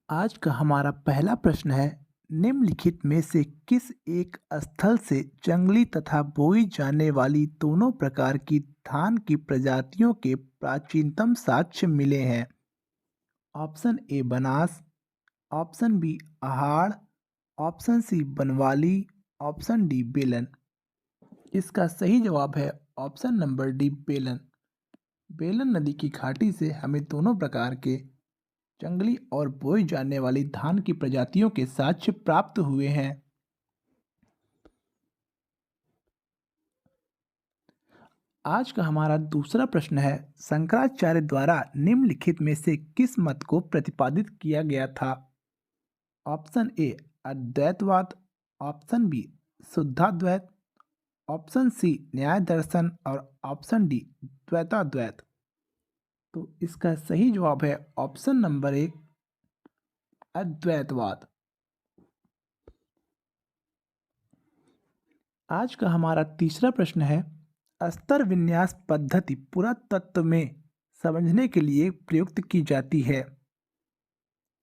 आज का हमारा पहला प्रश्न है। निम्नलिखित में से किस एक स्थल से जंगली तथा बोई जाने वाली दोनों प्रकार की धान की प्रजातियों के प्राचीनतम साक्ष्य मिले हैं? Option A Banas, option B Ahar, option C Banawali, option D Belan. इसका सही जवाब है ऑप्शन नंबर डी बेलन। बेलन नदी की घाटी से हमें दोनों प्रकार के जंगली और बोई जाने वाली धान की प्रजातियों के साक्ष्य प्राप्त हुए हैं। आज का हमारा दूसरा प्रश्न है। शंकराचार्य द्वारा निम्नलिखित में से किस मत को प्रतिपादित किया गया था? ऑप्शन ए अद्वैतवाद, ऑप्शन बी शुद्धाद्वैत, ऑप्शन सी न्याय दर्शन और ऑप्शन डी द्वैताद्वैत। तो इसका सही जवाब है ऑप्शन नंबर एक अद्वैतवाद। आज का हमारा तीसरा प्रश्न है। स्तर विन्यास पद्धति पुरातत्व में समझने के लिए प्रयुक्त की जाती है।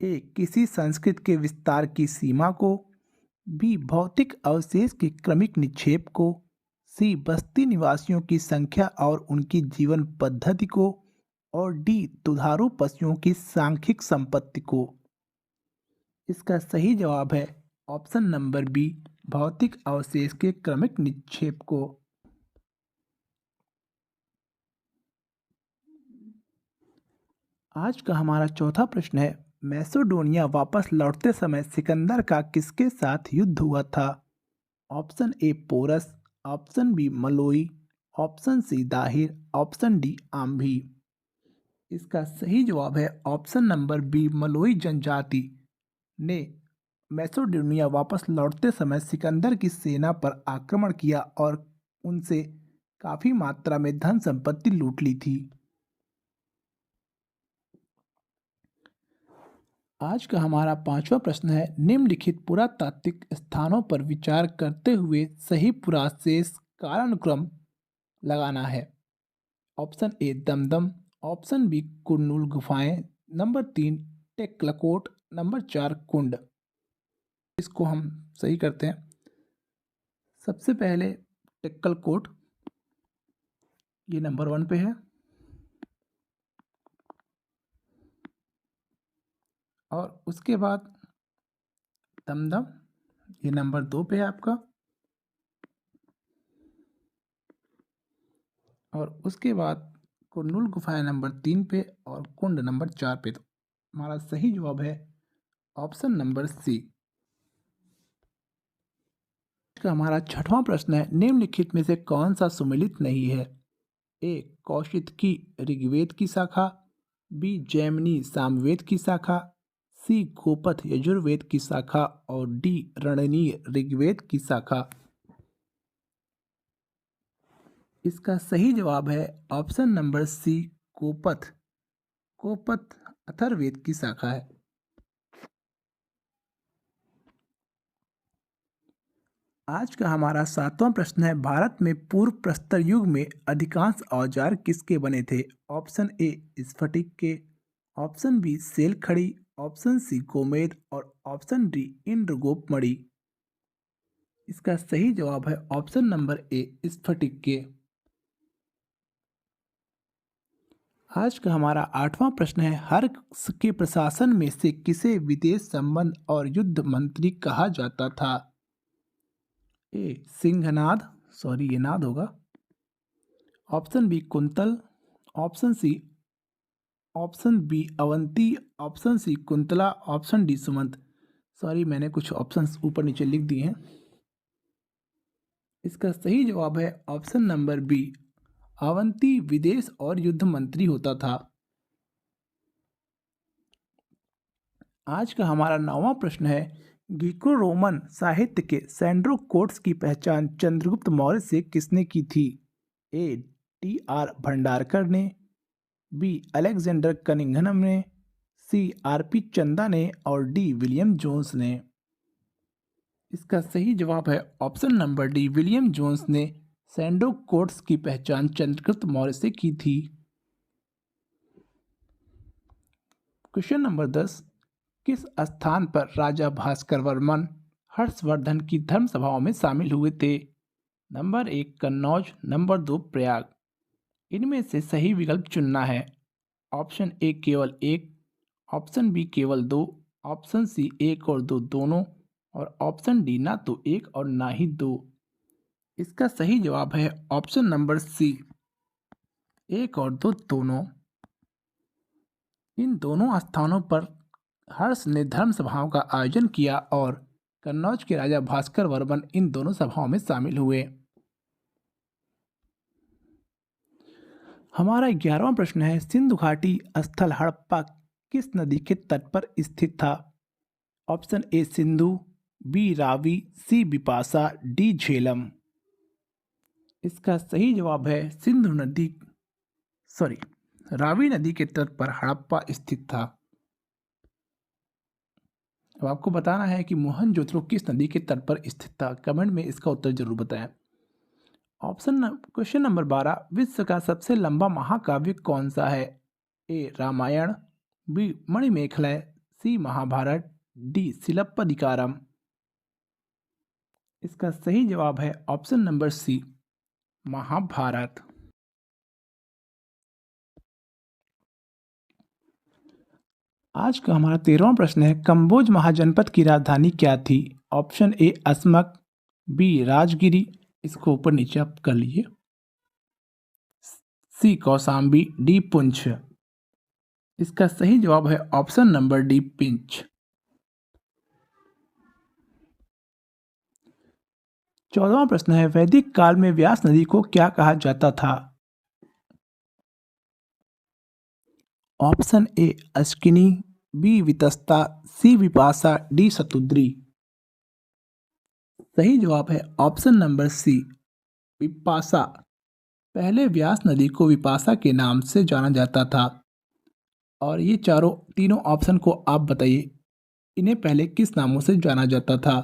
ए किसी संस्कृति के विस्तार की सीमा को, बी भौतिक अवशेष के क्रमिक निक्षेप को, सी बस्ती निवासियों की संख्या और उनकी जीवन पद्धति को, और डी दुधारू पशुओं की सांख्यिक संपत्ति को। इसका सही जवाब है ऑप्शन नंबर बी भौतिक अवशेष के क्रमिक निक्षेप को। आज का हमारा चौथा प्रश्न है। मैसेडोनिया वापस लौटते समय सिकंदर का किसके साथ युद्ध हुआ था? Option A Porus, option B Malloi, option C Dahir, option D Ambhi. इसका सही जवाब है ऑप्शन नंबर बी मलोई जनजाति ने मैसेडोनिया वापस लौटते समय सिकंदर की सेना पर आक्रमण किया और उनसे काफी मात्रा में धन संपत्ति लूट ली थी। आज का हमारा पांचवा प्रश्न है। निम्नलिखित पुरातात्विक स्थानों पर विचार करते हुए सही पुराशेष कालानुक्रम लगाना है। Option A Damdam, option B Kurnool गुफाएं, नंबर तीन टेकलकोट, नंबर चार कुंड। इसको हम सही करते हैं। सबसे पहले टेक्कलकोट, ये नंबर वन पे है, और उसके बाद दमदम, ये नंबर दो पे है आपका, और उसके बाद कुरनूल गुफाएं नंबर तीन पे और कुंड नंबर चार पे। तो हमारा सही जवाब है ऑप्शन नंबर सी। का हमारा छठवां प्रश्न है। निम्नलिखित में से कौन सा सुमेलित नहीं है? ए कौशितकी ऋग्वेद की शाखा, बी जैमिनी सामवेद की शाखा, सी गोपथ यजुर्वेद की शाखा, और डी रणनीय ऋग्वेद की शाखा। इसका सही जवाब है option number C Gopatha. Gopatha Atharvaveda की शाखा है। आज का हमारा सातवां प्रश्न है। भारत में पूर्व प्रस्तर युग में अधिकांश औजार किसके बने थे? ऑप्शन ए स्फटिक के, ऑप्शन बी सेलखड़ी, ऑप्शन सी गोमेद, और ऑप्शन डी इंद्रगोप मणि। इसका सही जवाब है ऑप्शन नंबर ए स्फटिक के। आज का हमारा आठवां प्रश्न है। हर्ष के प्रशासन में से किसे विदेश संबंध और युद्ध मंत्री कहा जाता था? ए सिंहनाद, सॉरी ये नाद होगा, option B Kuntal, option C, option B Avanti, option C Kuntala, option D Sumant. Sorry मैंने कुछ ऑप्शंस ऊपर नीचे लिख दिए हैं। इसका सही जवाब है ऑप्शन नंबर बी अवंती विदेश और युद्ध मंत्री होता था। आज का हमारा नौवां प्रश्न है। ग्रीको रोमन साहित्य के सैंड्रो कोट्स की पहचान चंद्रगुप्त मौर्य से किसने की थी? ए टी आर भंडारकर ने, बी अलेक्जेंडर कनिंघम ने, सी आर पी चंदा ने, और डी विलियम जोन्स ने। इसका सही जवाब है option number D William Jones ने सैंड्रो कोट्स की पहचान चंद्रगुप्त मौर्य से की थी। Question number 10। किस स्थान पर राजा भास्कर वर्मन हर्षवर्धन की धर्म सभाओं में शामिल हुए थे? Number 1 Kannauj, number 2 Prayag. इनमें से सही विकल्प चुनना है। ऑप्शन ए केवल एक, ऑप्शन बी केवल दो, ऑप्शन सी एक और दो दोनों, और ऑप्शन डी ना तो एक और ना ही दो। इसका सही जवाब है ऑप्शन नंबर सी, एक और दो दोनों। इन दोनों स्थानों पर हर्ष ने धर्म सभाओं का आयोजन किया और कन्नौज के राजा भास्कर वर्मन इन दोनों सभाओं में शामिल हुए। हमारा 11वां प्रश्न है, सिंधु घाटी स्थल हड़प्पा किस नदी के तट पर स्थित था? Option A Sindhu, B Ravi, C Bipasha, D Jhelum. इसका सही जवाब है रावी नदी के तट पर हड़प्पा स्थित था। अब आपको बताना है कि मोहनजोदड़ो किस नदी के तट पर स्थित था। कमेंट में इसका उत्तर जरूर बताएं। क्वेश्चन नंबर 12, विश्व का सबसे लंबा महाकाव्य कौन सा है? ए रामायण, बी मणिमेखला, सी महाभारत, डी सिलप्पदिकारम। इसका सही जवाब है ऑप्शन नंबर सी, महाभारत। आज का हमारा 13वां प्रश्न है, कंबोज महाजनपद की राजधानी क्या थी? Option A Asmaka, B Rajgiri, इसको ऊपर नीचे आप कर लीजिए, सी कौसाम्बी, डी पुंछ। इसका सही जवाब है ऑप्शन नंबर डी पुंछ। 14वां प्रश्न है, वैदिक काल में व्यास नदी को क्या कहा जाता था? Option A Askini, B Vitasta, C Vipasha, D Shatudri. सही जवाब है ऑप्शन नंबर सी, विपाशा। पहले व्यास नदी को विपाशा के नाम से जाना जाता था। और ये तीनों ऑप्शन को आप बताइए, इन्हें पहले किस नामों से जाना जाता था?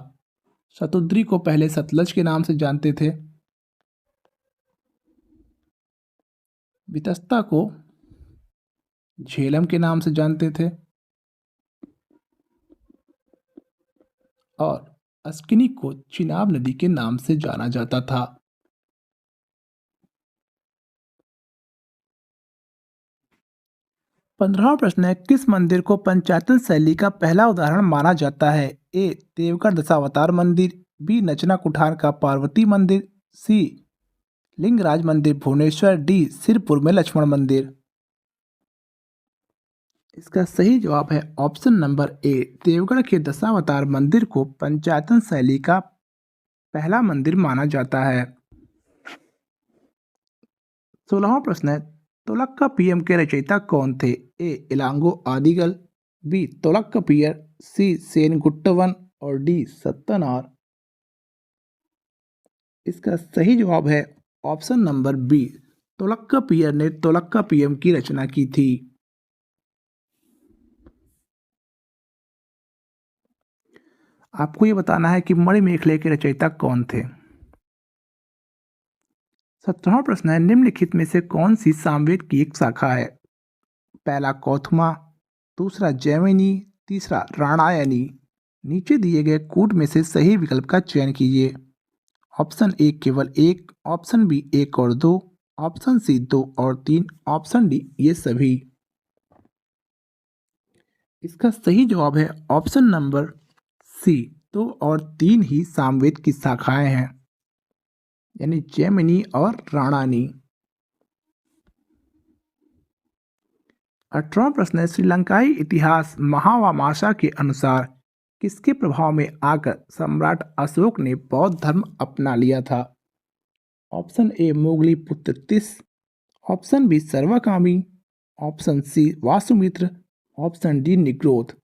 शतुद्री को पहले सतलज के नाम से जानते थे, वितस्ता को झेलम के नाम से जानते थे, और अस्किनी को चिनाब नदी के नाम से जाना जाता था। पंद्रहवां प्रश्न है, किस मंदिर को पंचायतन शैली का पहला उदाहरण माना जाता है? ए देवगढ़ दशावतार मंदिर, बी नचना कुठार का पार्वती मंदिर, सी लिंगराज मंदिर भुवनेश्वर, डी सिरपुर में लक्ष्मण मंदिर। इसका सही जवाब है ऑप्शन नंबर ए, देवगढ़ के दशावतार मंदिर को पंचायतन शैली का पहला मंदिर माना जाता है। 16वां प्रश्न है, तोलक्कापियम के रचयिता कौन थे? ए इलांगो आदिगल, बी तोलक्कापियर, सी सेनगुट्टवन, और डी सत्तनार। इसका सही जवाब है ऑप्शन नंबर बी, तोलक्कापियर ने तोलक्कापियम की रचना की थी। आपको ये बताना है कि मणिमेखले के रचयिता कौन थे। 17वां प्रश्न है, निम्नलिखित में से कौन सी सामवेद की एक शाखा है? पहला कौथमा, दूसरा जैमिनी, तीसरा राणायनी। नीचे दिए गए कूट में से सही विकल्प का चयन कीजिए। ऑप्शन ए केवल एक, ऑप्शन बी एक और दो, ऑप्शन सी दो और तीन, ऑप्शन डी ये सभी। इसका सही जवाब है ऑप्शन नंबर सी, दो और तीन ही सामवेद की शाखाएं हैं, यानी जैमिनी और राणानी। 18वां प्रश्न है, श्रीलंकाई इतिहास महावमाशा के अनुसार किसके प्रभाव में आकर सम्राट अशोक ने बौद्ध धर्म अपना लिया था? ऑप्शन ए Moggaliputta Tissa, option B Sarvakami, option C Vasumitra, option D Nigrodha.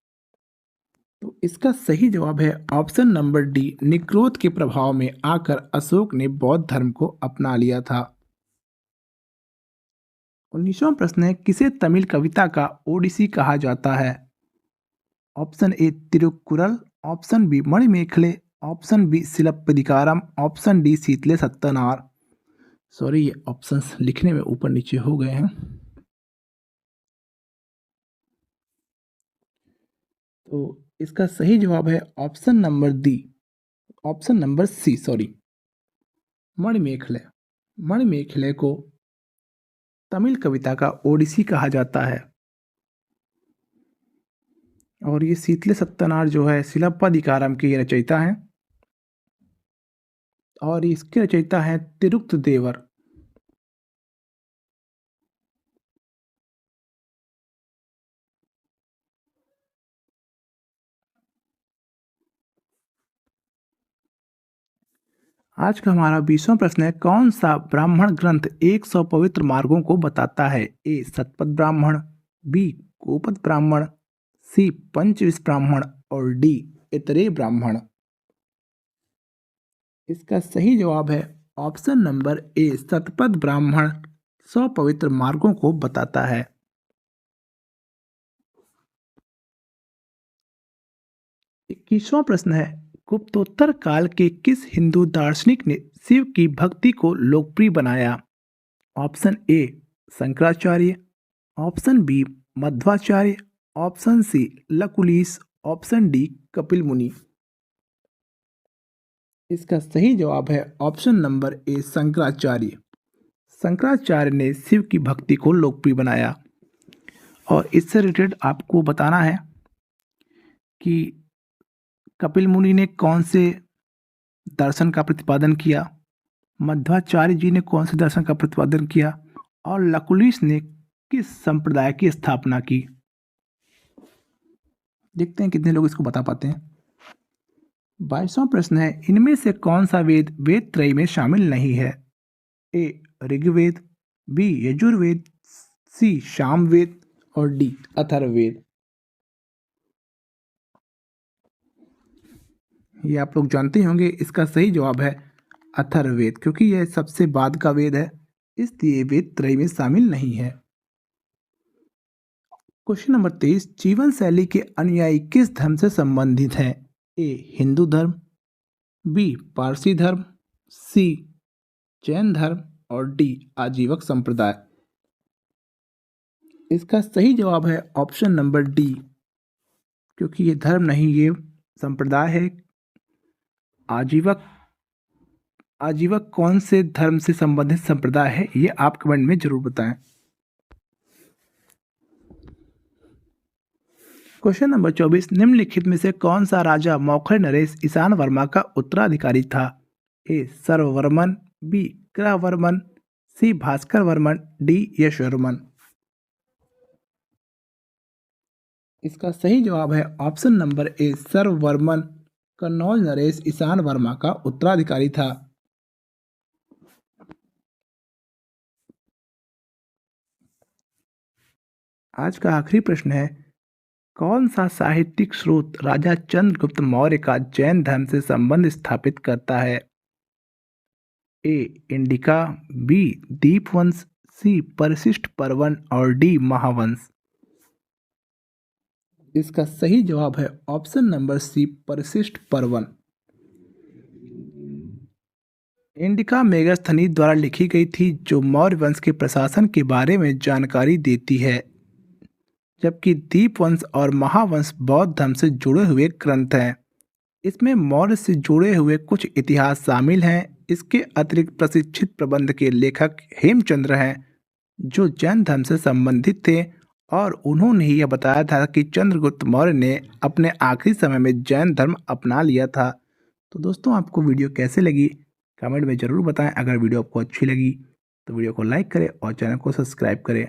तो इसका सही जवाब है ऑप्शन नंबर डी, निग्रोध के प्रभाव में आकर अशोक ने बौद्ध धर्म को अपना लिया था। 19वां प्रश्न है, किसे तमिल कविता का ओडिसी कहा जाता है? Option A Tirukkural, option B Manimekalai, option B Silappadikaram, option D Seethalai Sattanar. Sorry, ये ऑप्शंस लिखने में ऊपर नीचे हो गए हैं। तो इसका सही जवाब है ऑप्शन नंबर सी सॉरी, मणिमेखले। मणिमेखले को तमिल कविता का ओडिसी कहा जाता है और ये शीतले सत्यनारायण जो है शिलप्पाधिकारम के ये रचयिता हैं और इसके रचयिता हैं तिरुक्त देवर। आज का हमारा 20वां प्रश्न है, कौन सा ब्राह्मण ग्रंथ 100 पवित्र मार्गों को बताता है? ए शतपथ ब्राह्मण, बी गोपद ब्राह्मण, सी पंचविश ब्राह्मण और डी इतरे ब्राह्मण। इसका सही जवाब है ऑप्शन नंबर ए शतपथ ब्राह्मण 100 पवित्र मार्गों को बताता है। 21वां प्रश्न है, गुप्तोत्तर काल के किस हिंदू दार्शनिक ने शिव की भक्ति को लोकप्रिय बनाया? Option A Shankaracharya, option B Madhvacharya, option C Lakulisha, option D Kapil Muni. इसका सही जवाब है option number A Shankaracharya. Shankaracharya ने शिव की भक्ति को लोकप्रिय बनाया। और इससे रिलेटेड आपको बताना है कि कपिल मुनि ने कौन से दर्शन का प्रतिपादन किया, मध्वाचार्य जी ने कौन से दर्शन का प्रतिपादन किया और लकुलिश ने किस संप्रदाय की स्थापना की। देखते हैं कितने लोग इसको बता पाते हैं। 22वां प्रश्न है, इनमें से कौन सा वेद वेद त्रय में शामिल नहीं है? ए ऋग्वेद, बी यजुर्वेद, सी सामवेद और डी अथर्ववेद। ये आप लोग जानते होंगे, इसका सही जवाब है अथर्ववेद, क्योंकि यह सबसे बाद का वेद है, इसलिए वेद त्रय में शामिल नहीं है। क्वेश्चन नंबर 23, जीवन शैली के अनुयायी किस धर्म से संबंधित हैं? ए हिंदू धर्म, बी पारसी धर्म, सी जैन धर्म और डी आजीवक संप्रदाय। इसका सही जवाब है ऑप्शन नंबर डी, क्योंकि ये धर्म नहीं, ये संप्रदाय है। आजीवक कौन से धर्म से संबंधित संप्रदाय है, ये आप कमेंट में जरूर बताएं। क्वेश्चन नंबर 24, निम्नलिखित में से कौन सा राजा मौखर नरेश ईशान वर्मा का उत्तराधिकारी था? A Sarvavarman, B Grahavarman, C Bhaskar Varman, D Yashovarman. इसका सही जवाब है option number A Sarvavarman. Kannauj नरेश ईशान वर्मा का उत्तराधिकारी था। आज का आखिरी प्रश्न है, कौन सा साहित्यिक स्रोत राजा चंद्रगुप्त मौर्य का जैन धर्म से संबंध स्थापित करता है? ए इंडिका, बी दीपवंश, सी परिशिष्ट पर्वन और डी महावंश। इसका सही जवाब है ऑप्शन नंबर सी परिशिष्ट पर्वन। इंडिका मेगास्थनीज द्वारा लिखी गई थी, जो मौर्य वंश के प्रशासन के बारे में जानकारी देती है, जबकि दीपवंश और महावंश बौद्ध धर्म से जुड़े हुए ग्रंथ हैं। इसमें मौर्य से जुड़े हुए कुछ इतिहास शामिल हैं। इसके अतिरिक्त प्रशिक्षित प्रबंध के लेखक हेमचंद्र हैं, जो जैन धर्म से संबंधित थे और उन्होंने ही यह बताया था कि चंद्रगुप्त मौर्य ने अपने आखिरी समय में जैन धर्म अपना लिया था। तो दोस्तों, आपको वीडियो कैसे लगी कमेंट में ज़रूर बताएं। अगर वीडियो आपको अच्छी लगी तो वीडियो को लाइक करें और चैनल को सब्सक्राइब करें।